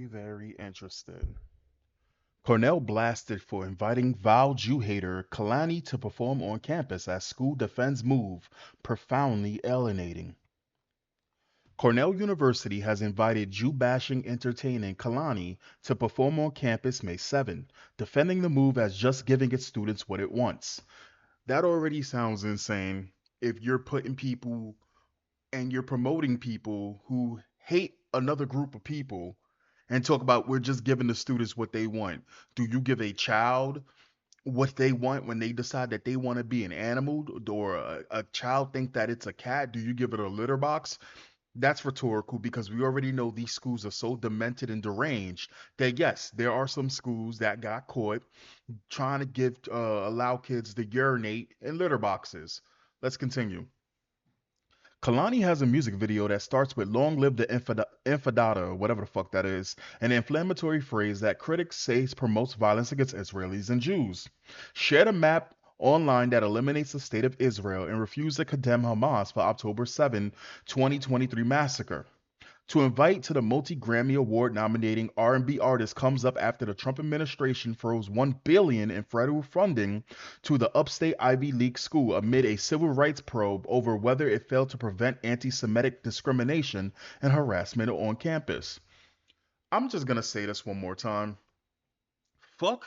very interesting. Cornell blasted for inviting vile Jew hater Kalani to perform on campus as school defends move, profoundly alienating. Cornell University has invited Jew bashing entertainer Kalani to perform on campus May 7, defending the move as just giving its students what it wants. That already sounds insane if you're putting people and you're promoting people who hate another group of people and talk about we're just giving the students what they want. Do you give a child what they want when they decide that they want to be an animal, or a child think that it's a cat? Do you give it a litter box? That's rhetorical because we already know these schools are so demented and deranged that yes, there are some schools that got caught trying to give allow kids to urinate in litter boxes. Let's continue. Kalani has a music video that starts with "Long live the infidata," or whatever the fuck that is, an inflammatory phrase that critics say promotes violence against Israelis and Jews. Shared a map online that eliminates the state of Israel and refused to condemn Hamas for October 7, 2023 massacre. To invite to the multi-Grammy Award nominating R&B artist comes up after the Trump administration froze $1 billion in federal funding to the upstate Ivy League school amid a civil rights probe over whether it failed to prevent anti-Semitic discrimination and harassment on campus. I'm just gonna say this one more time. Fuck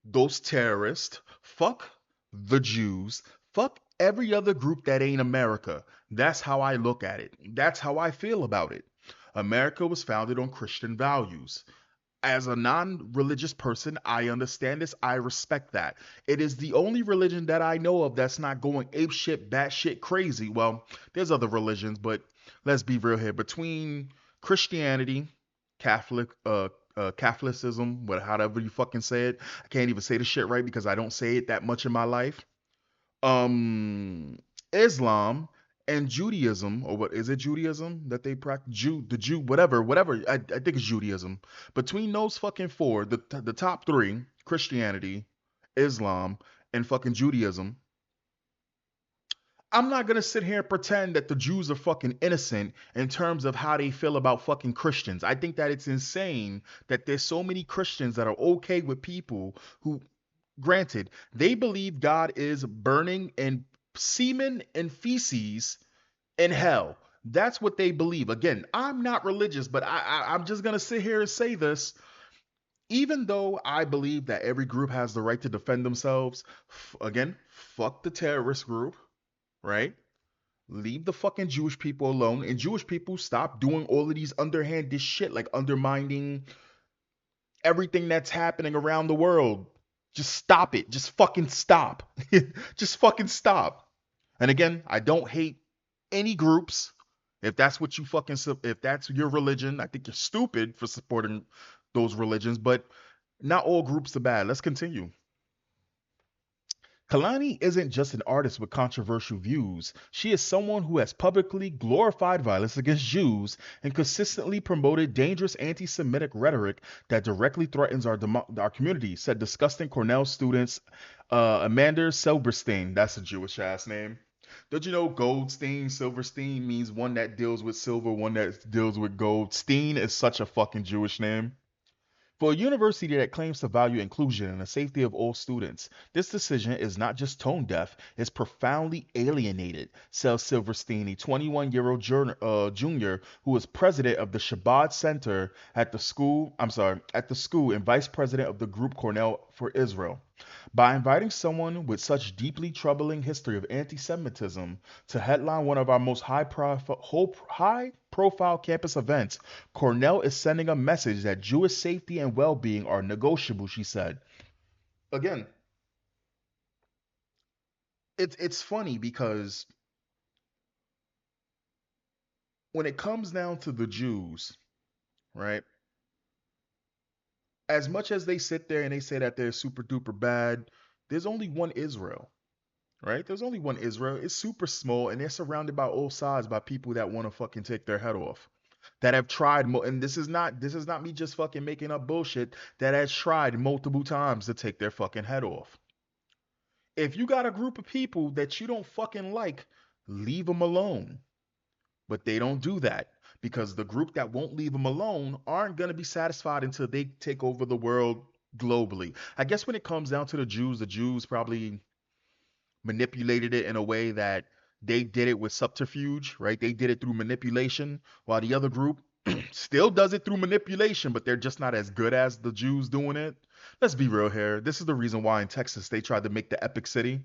those terrorists. Fuck the Jews. Fuck every other group that ain't America. That's how I look at it. That's how I feel about it. America was founded on Christian values. As a non religious person, I understand this. I respect that. It is the only religion that I know of that's not going ape shit, batshit crazy. Well, there's other religions, but let's be real here. Between Christianity, Catholic, Catholicism, however you fucking say it, I can't even say the shit right because I don't say it that much in my life. Um, Islam and Judaism, or what is it, Judaism that they practice? Whatever. I think it's Judaism. Between those fucking four, the top three, Christianity, Islam, and fucking Judaism, I'm not gonna sit here and pretend that the Jews are fucking innocent in terms of how they feel about fucking Christians. I think that it's insane that there's so many Christians that are okay with people who, granted, they believe God is burning in semen and feces in hell. That's what they believe. Again, I'm not religious, but I'm just gonna sit here and say this. Even though I believe that every group has the right to defend themselves, again, fuck the terrorist group, right? Leave the fucking Jewish people alone, and Jewish people stop doing all of these underhanded shit like undermining everything that's happening around the world. Just stop it. Just fucking stop. Just fucking stop. And again, I don't hate any groups. If that's what you fucking, if that's your religion, I think you're stupid for supporting those religions, but not all groups are bad. Let's continue. Kalani isn't just an artist with controversial views. She is someone who has publicly glorified violence against Jews and consistently promoted dangerous anti Semitic rhetoric that directly threatens our community, said disgusting Cornell students Amanda Silberstein. That's a Jewish ass name. Did you know Goldstein, Silverstein means one that deals with silver, one that deals with gold? Steen is such a fucking Jewish name. For a university that claims to value inclusion and the safety of all students, this decision is not just tone deaf, it's profoundly alienated, says Silverstein, a 21-year-old junior who is president of the Shabbat Center at the school, and vice president of the group Cornell for Israel. By inviting someone with such deeply troubling history of anti-Semitism to headline one of our most high-profile campus events, Cornell is sending a message that Jewish safety and well-being are negotiable, she said. Again, it's funny because when it comes down to the Jews, right? As much as they sit there and they say that they're super duper bad, there's only one Israel, right? There's only one Israel. It's super small, and they're surrounded by all sides by people that want to fucking take their head off. That have tried, and this is not me just fucking making up bullshit. That has tried multiple times to take their fucking head off. If you got a group of people that you don't fucking like, leave them alone. But they don't do that. because the group that won't leave them alone aren't going to be satisfied until they take over the world globally. I guess when it comes down to the Jews probably manipulated it in a way that they did it with subterfuge, right? They did it through manipulation, while the other group still does it through manipulation, but they're just not as good as the Jews doing it. Let's be real here. This is the reason why in Texas they tried to make the epic city.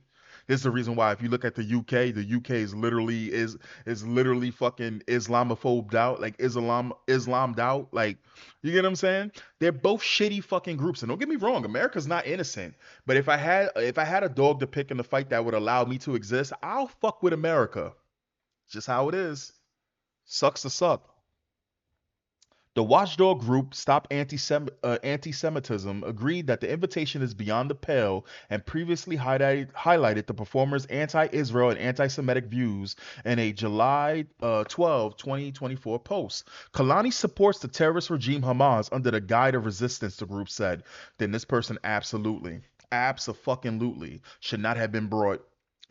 This is the reason why if you look at the UK is literally fucking Islamophobed out, like Islammed out. Like, you get what I'm saying? They're both shitty fucking groups. And don't get me wrong, America's not innocent. But if I had a dog to pick in the fight that would allow me to exist, I'll fuck with America. Just how it is. Sucks to suck. The watchdog group Stop Anti-Semitism agreed that the invitation is beyond the pale and previously highlighted the performer's anti-Israel and anti-Semitic views in a July 12, 2024 post. Kalani supports the terrorist regime Hamas under the guide of resistance, the group said. Then this person absolutely should not have been brought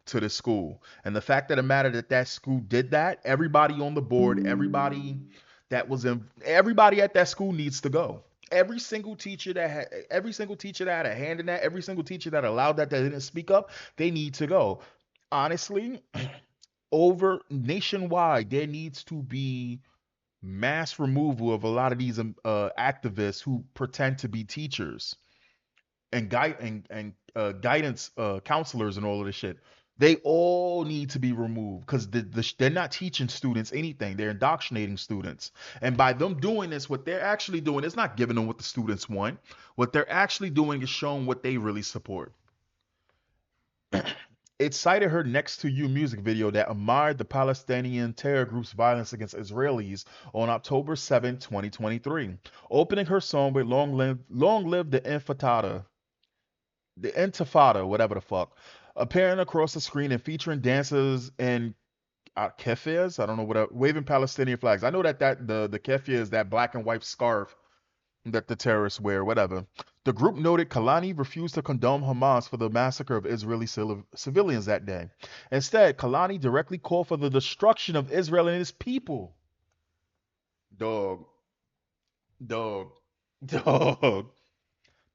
to the school. And the fact of the matter that that school did that, everybody on the board, everybody at that school needs to go. Every single teacher that had a hand in that, every single teacher that allowed that didn't speak up, they need to go. Honestly, over nationwide, there needs to be mass removal of a lot of these activists who pretend to be teachers and guidance counselors and all of this shit. They all need to be removed because they're not teaching students anything. They're indoctrinating students. And by them doing this, what they're actually doing is not giving them what the students want. What they're actually doing is showing what they really support. It cited her Next to You music video that admired the Palestinian terror group's violence against Israelis on October 7, 2023, opening her song with Long Live the Intifada, whatever the fuck, appearing across the screen and featuring dancers in keffiyehs. I don't know what waving Palestinian flags. I know that the keffiyeh is that black and white scarf that the terrorists wear, whatever. The group noted Kalani refused to condone Hamas for the massacre of Israeli civilians that day. Instead, Kalani directly called for the destruction of Israel and its people. Dog, dog, dog.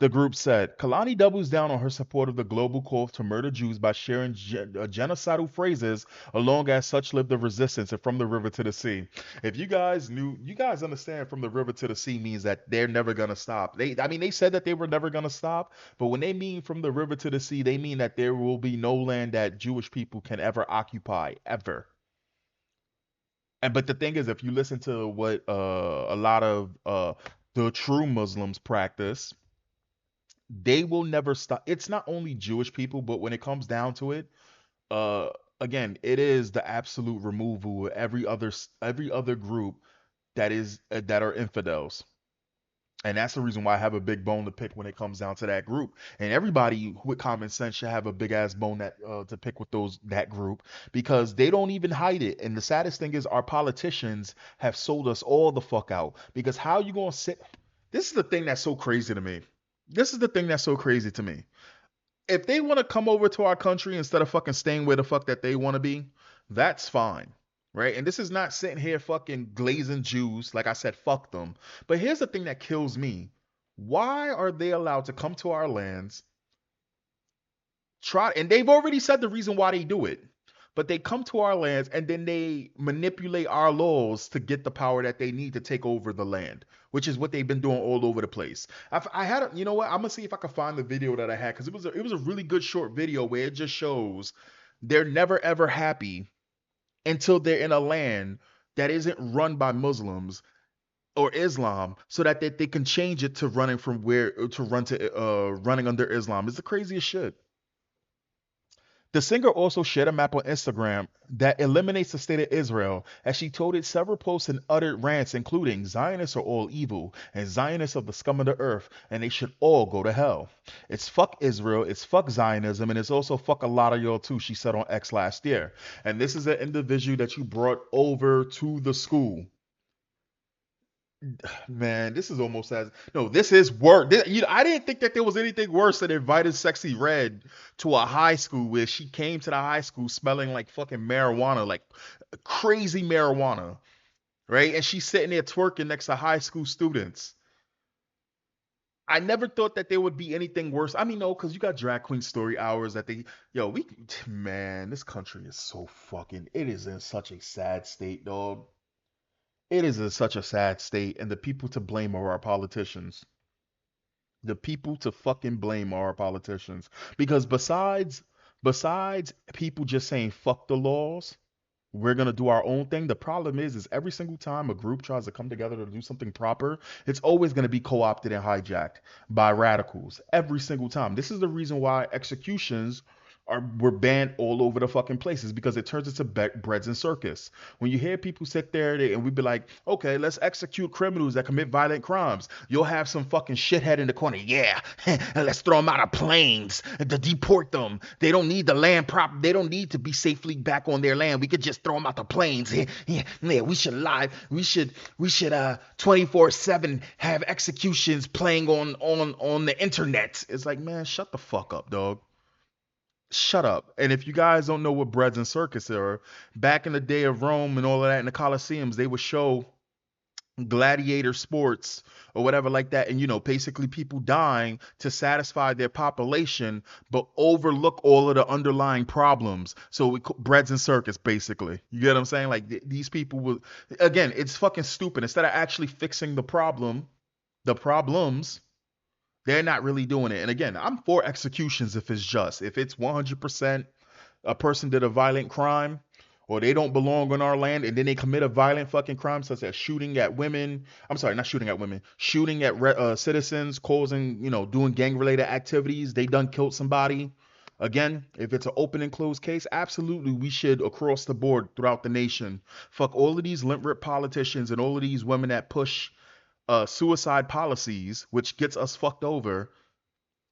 The group said Kalani doubles down on her support of the global call to murder Jews by sharing genocidal phrases along as such live the resistance and from the river to the sea. If you guys knew, you guys understand from the river to the sea means that they're never gonna stop. They said that they were never gonna stop, but when they mean from the river to the sea, they mean that there will be no land that Jewish people can ever occupy ever. And but the thing is, if you listen to what a lot of the true Muslims practice, they will never stop. It's not only Jewish people, but when it comes down to it, uh, again, it is the absolute removal of every other group that are infidels. And that's the reason why I have a big bone to pick when it comes down to that group. And everybody with common sense should have a big ass bone to pick with that group because they don't even hide it. And the saddest thing is our politicians have sold us all the fuck out. Because how you gonna sit? This is the thing that's so crazy to me. This is the thing that's so crazy to me. If they want to come over to our country instead of fucking staying where the fuck that they want to be, that's fine. Right? And this is not sitting here fucking glazing Jews. Like I said, fuck them. But here's the thing that kills me. Why are they allowed to come to our lands, and they've already said the reason why they do it. But they come to our lands and then they manipulate our laws to get the power that they need to take over the land, which is what they've been doing all over the place. You know what? I'm gonna see if I can find the video that I had because it was a really good short video where it just shows they're never ever happy until they're in a land that isn't run by Muslims or Islam, so that they can change it to running under Islam. It's the craziest shit. The singer also shared a map on Instagram that eliminates the state of Israel, as she toted several posts and uttered rants, including Zionists are all evil and Zionists of the scum of the earth, and they should all go to hell. It's fuck Israel, it's fuck Zionism, and it's also fuck a lot of y'all too, she said on X last year. And this is an individual that you brought over to the school. Man, this is almost as no. This is worse. I didn't think that there was anything worse than invited Sexy Red to a high school where she came to the high school smelling like fucking marijuana, like crazy marijuana. right? And she's sitting there twerking next to high school students. I never thought that there would be anything worse. I mean, no, because you got drag queen story hours that they, yo, we, man, this country is so fucking, it is in such a sad state, dog. It is in such a sad state, and the people to blame are our politicians. The people to fucking blame are our politicians. Because besides people just saying fuck the laws, we're gonna do our own thing. The problem is every single time a group tries to come together to do something proper, it's always gonna be co-opted and hijacked by radicals. Every single time. This is the reason why executions are were banned all over the fucking places because it turns into breads and circus. When you hear people sit there and we be like, okay, let's execute criminals that commit violent crimes. You'll have some fucking shithead in the corner. Yeah, let's throw them out of planes to deport them. They don't need the land prop. They don't need to be safely back on their land. We could just throw them out the planes. Yeah, we should live. We should 24/7 have executions playing on the internet. It's like, man, shut the fuck up, dog. Shut up. And if you guys don't know what breads and circus are, back in the day of Rome and all of that in the Colosseums, they would show gladiator sports or whatever like that, and basically people dying to satisfy their population but overlook all of the underlying problems. So breads and circus, basically. You get what I'm saying? Like these people will, again, it's fucking stupid. Instead of actually fixing the problems, they're not really doing it. And again, I'm for executions if it's just. If it's 100% a person did a violent crime or they don't belong on our land and then they commit a violent fucking crime such as shooting at women. I'm sorry, not shooting at women, shooting at citizens, causing, doing gang related activities. They done killed somebody. Again, if it's an open and closed case, absolutely we should across the board throughout the nation. Fuck all of these limp rip politicians and all of these women that push suicide policies, which gets us fucked over.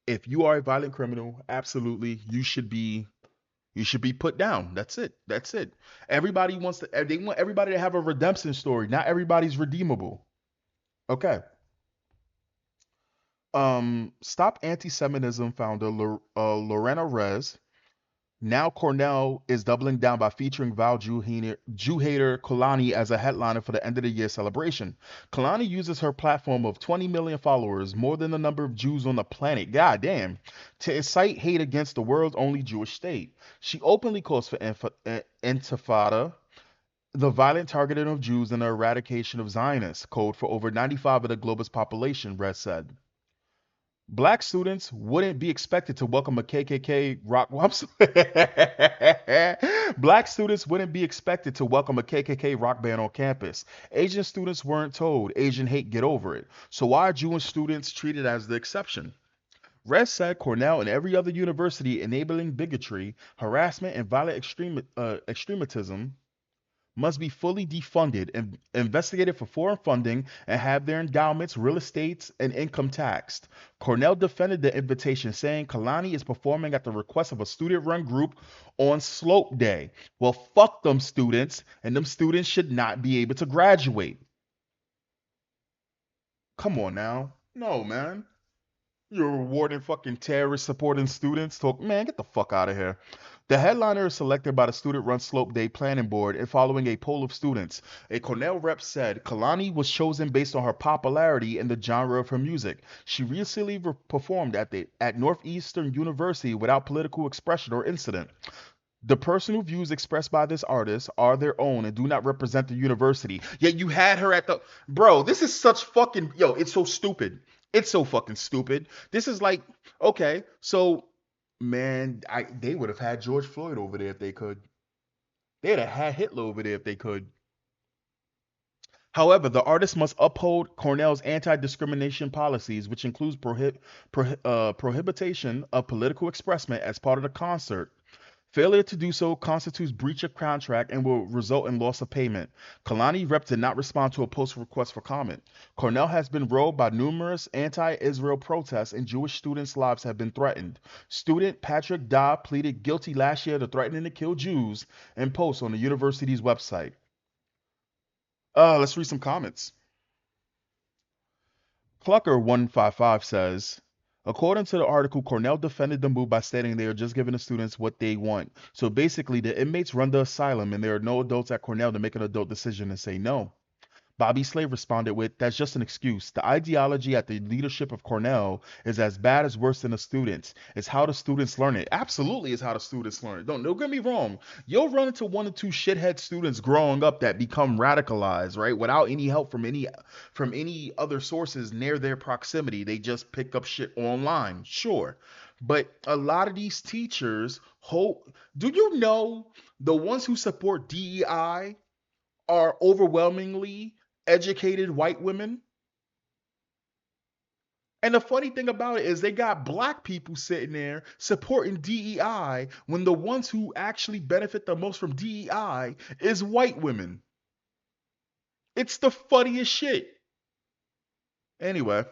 If you are a violent criminal, absolutely you should be put down. That's it. That's it. Everybody wants to. They want everybody to have a redemption story. Not everybody's redeemable. Okay. Stop Anti-Semitism founder Lorena Rez. Now Cornell is doubling down by featuring Jew hater Kalani as a headliner for the end of the year celebration. Kalani uses her platform of 20 million followers, more than the number of Jews on the planet, goddamn, to incite hate against the world's only Jewish state. She openly calls for intifada, the violent targeting of Jews and the eradication of Zionists, code for over 95 of the globe's population, Rez said. Black students wouldn't be expected to welcome a KKK rock. Black students wouldn't be expected to welcome a KKK rock band on campus. Asian students weren't told Asian hate, get over it. So why are Jewish students treated as the exception? Rez said Cornell and every other university enabling bigotry, harassment, and violent extremism must be fully defunded and investigated for foreign funding and have their endowments, real estates, and income taxed. Cornell defended the invitation, saying Kalani is performing at the request of a student run group on Slope Day. Well, fuck them students, and them students should not be able to graduate. Come on now. No, man. You're rewarding fucking terrorist supporting students. Talk, man, get the fuck out of here. The headliner is selected by the Student Run Slope Day Planning Board and following a poll of students. A Cornell rep said Kalani was chosen based on her popularity and the genre of her music. She recently performed at Northeastern University without political expression or incident. The personal views expressed by this artist are their own and do not represent the university. Yet you had her at the. Bro, this is such fucking. Yo, it's so stupid. It's so fucking stupid. This is like, okay, so, man, they would have had George Floyd over there if they could. They'd have had Hitler over there if they could. However, the artist must uphold Cornell's anti-discrimination policies, which includes prohibition of political expression as part of the concert. Failure to do so constitutes breach of contract and will result in loss of payment. Kalani rep did not respond to a post request for comment. Cornell has been rolled by numerous anti-Israel protests and Jewish students' lives have been threatened. Student Patrick Da pleaded guilty last year to threatening to kill Jews and posts on the university's website. Let's read some comments. Clucker155 says, according to the article, Cornell defended the move by stating they are just giving the students what they want. So basically, the inmates run the asylum and there are no adults at Cornell to make an adult decision and say no. Bobby Slade responded with, "That's just an excuse. The ideology at the leadership of Cornell is as bad as worse than the students. It's how the students learn it." Absolutely is how the students learn it. Don't get me wrong. You'll run into one or two shithead students growing up that become radicalized, right? Without any help from any other sources near their proximity. They just pick up shit online. Sure. But a lot of these teachers hope, do you know the ones who support DEI are overwhelmingly educated white women? And the funny thing about it is they got black people sitting there supporting DEI when the ones who actually benefit the most from DEI is white women. It's the funniest shit. Anyway,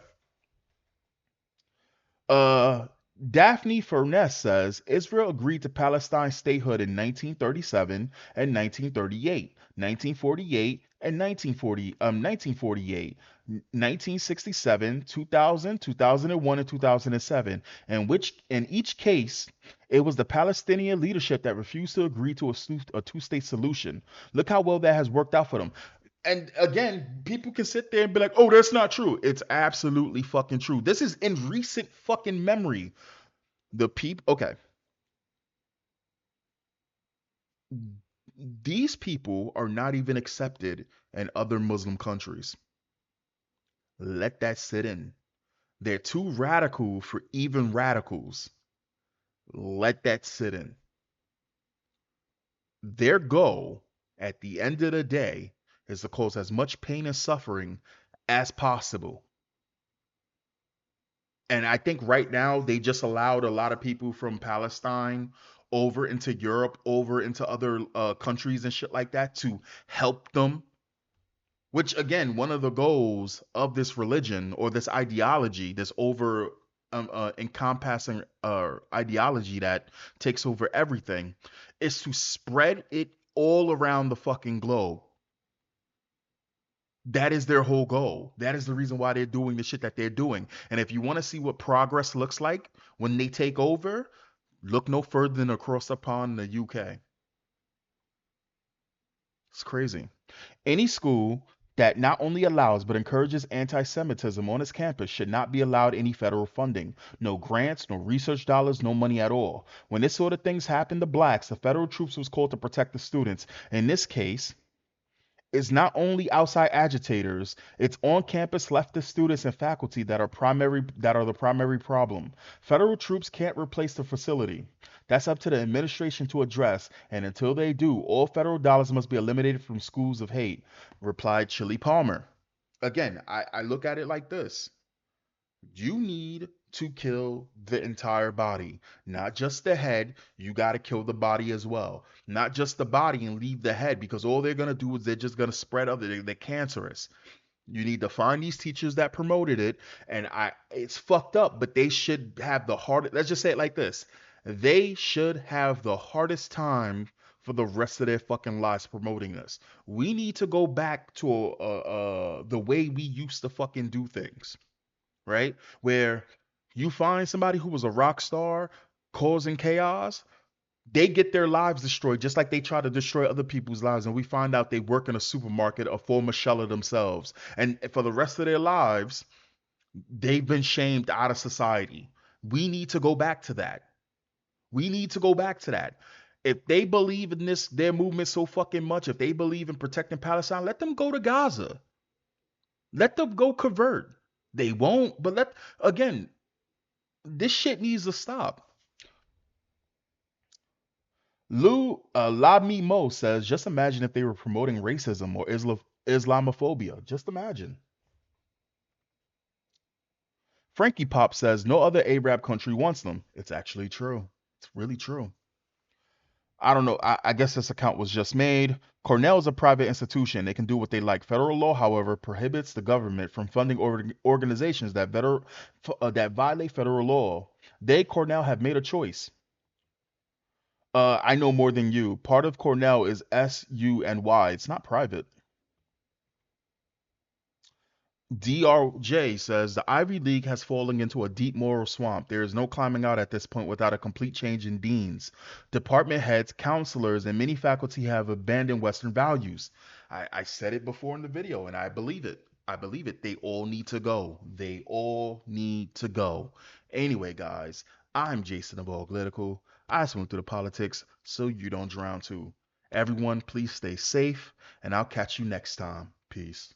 Uh, Daphne Furness says Israel agreed to Palestine statehood in 1937 and 1938, 1948 and 1948, 1967, 2000, 2001, and 2007, in which in each case it was the Palestinian leadership that refused to agree to a two-state solution. Look how well that has worked out for them. And again, people can sit there and be like, "Oh, that's not true." It's absolutely fucking true. This is in recent fucking memory. The people, okay, these people are not even accepted in other Muslim countries. Let that sit in. They're too radical for even radicals. Let that sit in. Their goal at the end of the day is to cause as much pain and suffering as possible. And I think right now they just allowed a lot of people from Palestine over into Europe, over into other countries and shit like that to help them. Which again, one of the goals of this religion or this ideology, this over encompassing ideology that takes over everything, is to spread it all around the fucking globe. That is their whole goal. That is the reason why they're doing the shit that they're doing. And if you want to see what progress looks like when they take over, look no further than across the pond in the UK. It's crazy. Any school that not only allows but encourages anti Semitism on its campus should not be allowed any federal funding. No grants, no research dollars, no money at all. When this sort of things happened to blacks, the federal troops was called to protect the students. In this case, it's not only outside agitators, it's on-campus leftist students and faculty that are the primary problem. Federal troops can't replace the facility. That's up to the administration to address, and until they do, all federal dollars must be eliminated from schools of hate, replied Chili Palmer. Again, I look at it like this. You need to kill the entire body, not just the head. You got to kill the body as well. Not just the body and leave the head because all they're going to do is they're just going to spread other, they're cancerous. You need to find these teachers that promoted it. And it's fucked up, but they should have the hardest, let's just say it like this. They should have the hardest time for the rest of their fucking lives promoting this. We need to go back to the way we used to fucking do things, right? Where you find somebody who was a rock star causing chaos, they get their lives destroyed just like they try to destroy other people's lives. And we find out they work in a supermarket, a former shell of themselves. And for the rest of their lives, they've been shamed out of society. We need to go back to that. We need to go back to that. If they believe in this, their movement so fucking much, if they believe in protecting Palestine, let them go to Gaza. Let them go convert. They won't, but again, this shit needs to stop. Lami Mo says, just imagine if they were promoting racism or Islamophobia. Just imagine. Frankie Pop says, no other Arab country wants them. It's actually true. It's really true. I don't know. I guess this account was just made. Cornell is a private institution. They can do what they like. Federal law, however, prohibits the government from funding organizations that violate federal law. They, Cornell, have made a choice. I know more than you. Part of Cornell is SUNY. It's not private. DRJ says the Ivy League has fallen into a deep moral swamp. There is no climbing out at this point without a complete change in deans. Department heads, counselors, and many faculty have abandoned Western values. I said it before in the video, and I believe it. I believe it. They all need to go. They all need to go. Anyway, guys, I'm Jason of Auglitical. I swim through the politics so you don't drown too. Everyone, please stay safe, and I'll catch you next time. Peace.